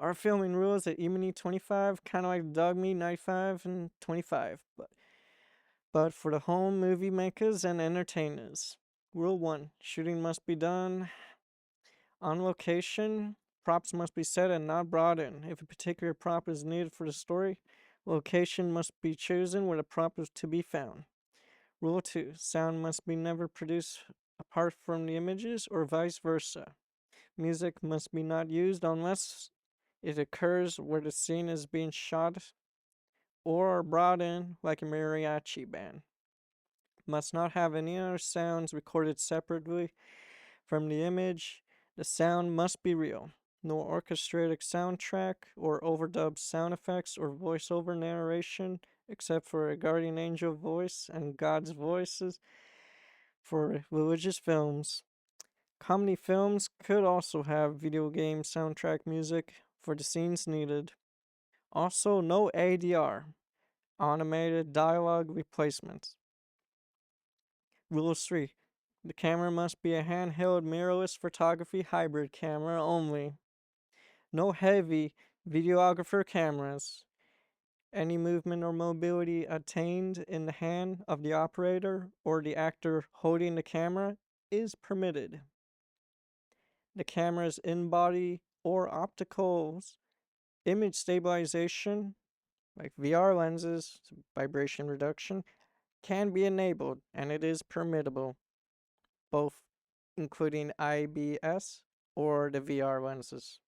Our filming rules at Emini 25, kind of like dogme 95 and 25, but for the home movie makers and entertainers. Rule 1. Shooting must be done on location. Props must be set and not brought in. If a particular prop is needed for the story, location must be chosen where the prop is to be found. Rule 2. Sound must be never produced apart from the images or vice versa. Music must be not used unless it occurs where the scene is being shot or brought in like a mariachi band. Must not have any other sounds recorded separately from the image. The sound must be real. No orchestratic soundtrack or overdubbed sound effects or voiceover narration except for a guardian angel voice and God's voices for religious films. Comedy films could also have video game soundtrack music for the scenes needed. Also, no ADR, automated dialogue replacements. Rule 3. The camera must be a handheld mirrorless photography hybrid camera only. No heavy videographer cameras. Any movement or mobility attained in the hand of the operator or the actor holding the camera is permitted. The camera's in-body or opticals image stabilization, like VR lenses, vibration reduction, can be enabled and it is permittable, both including IBS or the VR lenses,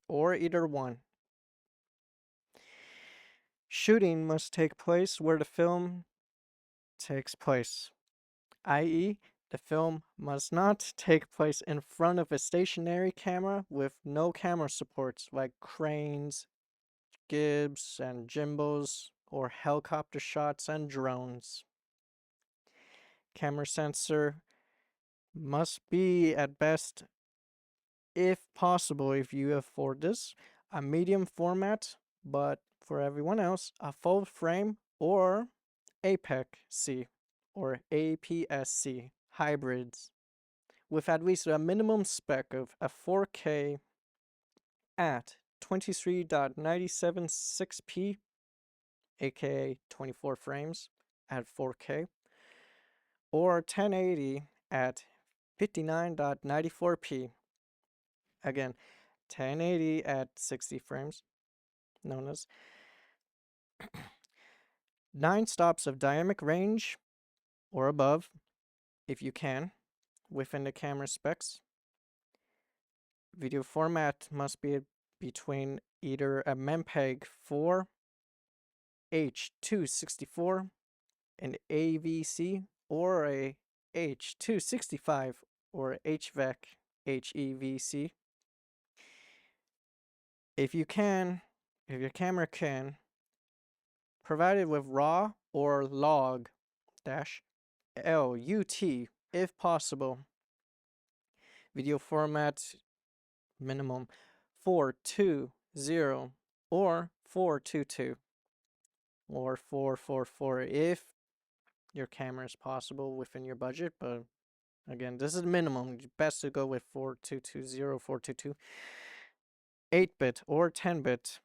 or either one. Shooting must take place where the film takes place, i.e., the film must not take place in front of a stationary camera with no camera supports like cranes, gibs, and gimbals, or helicopter shots and drones. Camera sensor must be at best, if possible, if you afford this, a medium format, but for everyone else, a full frame or APEC-C or APS-C hybrids with at least a minimum spec of a 4K at 23.976p, aka 24 frames at 4K, or 1080 at 59.94p. Again, 1080 at 60 frames, known as 9 stops of dynamic range or above, if you can, within the camera specs. Video format must be between either a MPEG 4 H.264, an AVC, or a H.265 or HVAC HEVC. If your camera can, provide it with RAW or LOG LUT if possible. Video format minimum 420 or 422 or 444 if your camera is possible within your budget, but again, this is minimum. Best to go with 4220, 422, 8-bit or 10-bit.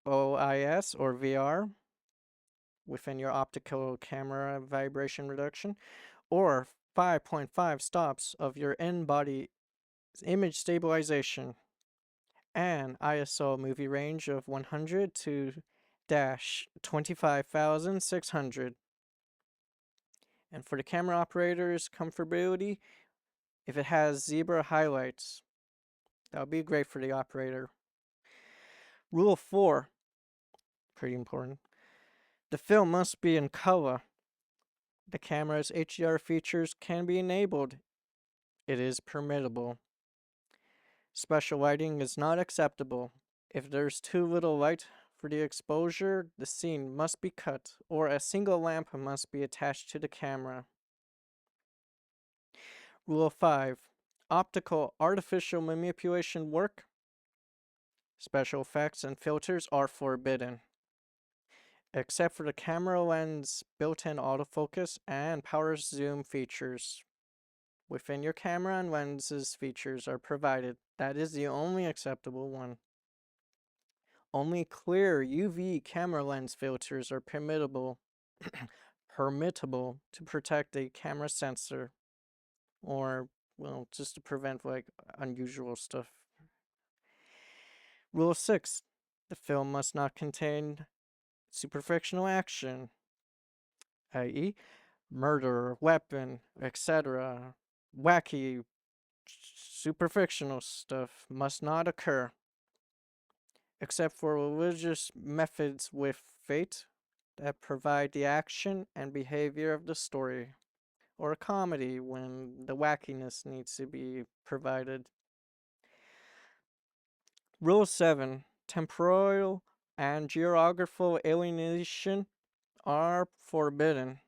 OIS or VR within your optical camera vibration reduction, or 5.5 stops of your in-body image stabilization, and ISO movie range of 100 to 25,600. And for the camera operator's comfortability, if it has zebra highlights, that would be great for the operator. Rule 4, pretty important. The film must be in color. The camera's HDR features can be enabled. It is permittable. Special lighting is not acceptable. If there's too little light for the exposure, the scene must be cut, or a single lamp must be attached to the camera. Rule 5. Optical artificial manipulation work. Special effects and filters are forbidden, except for the camera lens built-in autofocus and power zoom features. within your camera and lenses features are provided. That is the only acceptable one. Only clear UV camera lens filters are permittable to protect a camera sensor, or, well, just to prevent like unusual stuff. Rule 6. The film must not contain superfictional action, i.e., murder, weapon, etc. Wacky, superfictional stuff must not occur, except for religious methods with fate that provide the action and behavior of the story, or a comedy when the wackiness needs to be provided. Rule 7. Temporal and geographical alienation are forbidden.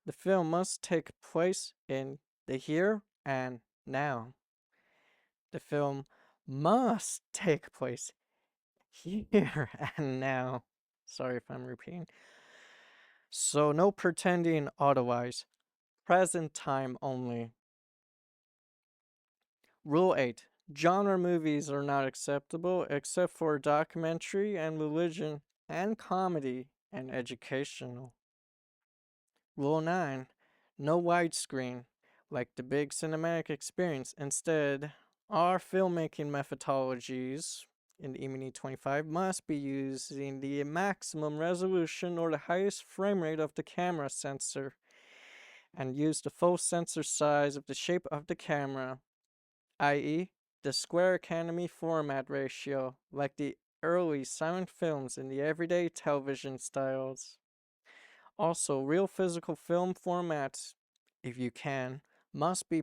The film must take place in the here and now. The film must take place here and now. Sorry if I'm repeating. So no pretending otherwise. Present time only. Rule 8. Genre movies are not acceptable except for documentary and religion and comedy and educational. Rule 9. No widescreen, like the big cinematic experience. Instead, our filmmaking methodologies in the Emini 25 must be using the maximum resolution or the highest frame rate of the camera sensor, and use the full sensor size of the shape of the camera, i.e., the square economy format ratio, like the early silent films in the everyday television styles. Also, real physical film formats, if you can, must be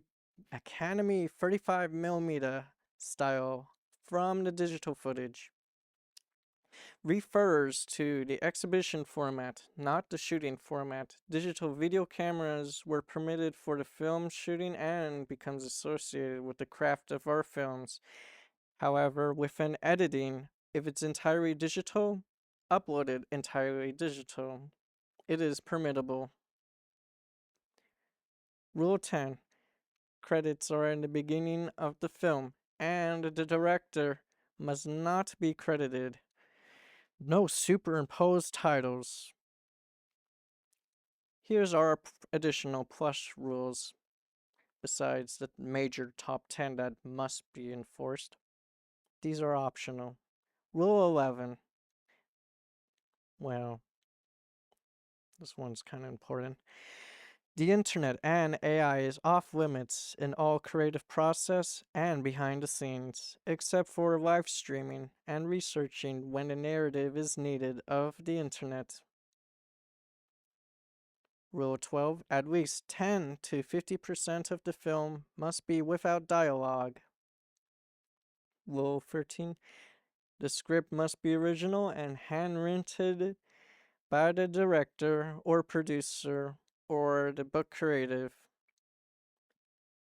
Academy 35mm style from the digital footage. Refers to the exhibition format, not the shooting format. Digital video cameras were permitted for the film shooting and becomes associated with the craft of our films. However, within editing, if it's entirely digital, uploaded entirely digital, it is permittable. Rule 10. Credits are in the beginning of the film, and the director must not be credited. No superimposed titles. Here's our additional plus rules, besides the major top 10 that must be enforced. These are optional. Rule 11. Well, this one's kind of important. The internet and AI is off limits in all creative process and behind the scenes, except for live streaming and researching when the narrative is needed of the internet. Rule 12. At least 10 to 50% of the film must be without dialogue. Rule 13. The script must be original and handwritten by the director or producer or the book creative,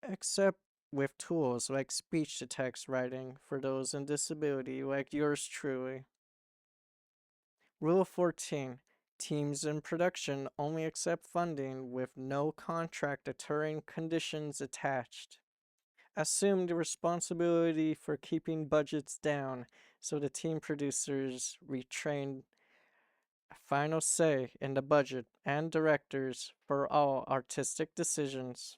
except with tools like speech-to-text writing for those in disability like yours truly. Rule 14. Teams in production only accept funding with no contract deterring conditions attached. Assume the responsibility for keeping budgets down so the team producers retain final say in the budget and directors for all artistic decisions.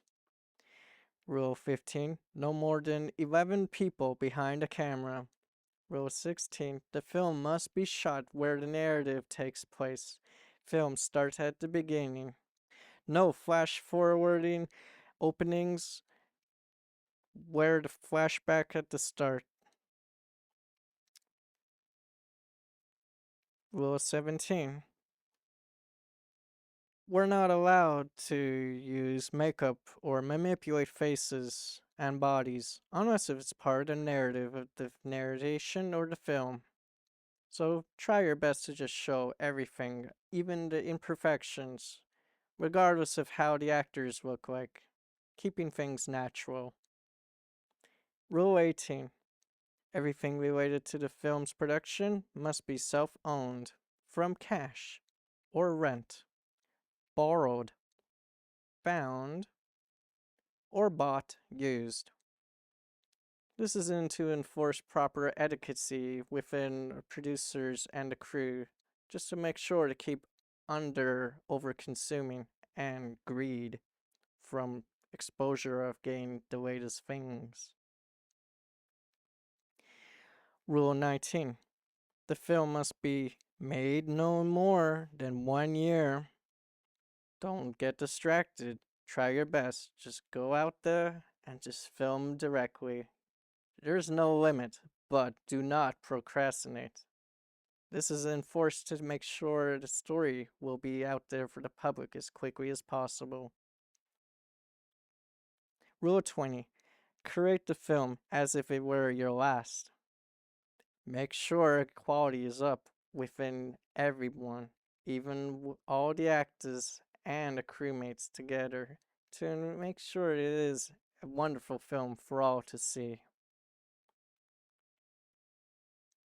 Rule 15. No more than 11 people behind a camera. Rule 16. The film must be shot where the narrative takes place. Film starts at the beginning. No flash forwarding openings where the flashback at the start. Rule 17. We're not allowed to use makeup or manipulate faces and bodies unless it's part of the narrative of the narration or the film. So try your best to just show everything, even the imperfections, regardless of how the actors look like, keeping things natural. Rule 18. Everything related to the film's production must be self-owned, from cash or rent, borrowed, found, or bought used. This is in to enforce proper etiquette within producers and the crew, just to make sure to keep under over consuming and greed from exposure of getting the latest things. Rule 19. The film must be made no more than 1 year. Don't get distracted. Try your best. Just go out there and just film directly. There's no limit, but do not procrastinate. This is enforced to make sure the story will be out there for the public as quickly as possible. Rule 20. Create the film as if it were your last. Make sure quality is up within everyone, even all the actors and the crewmates together, to make sure it is a wonderful film for all to see.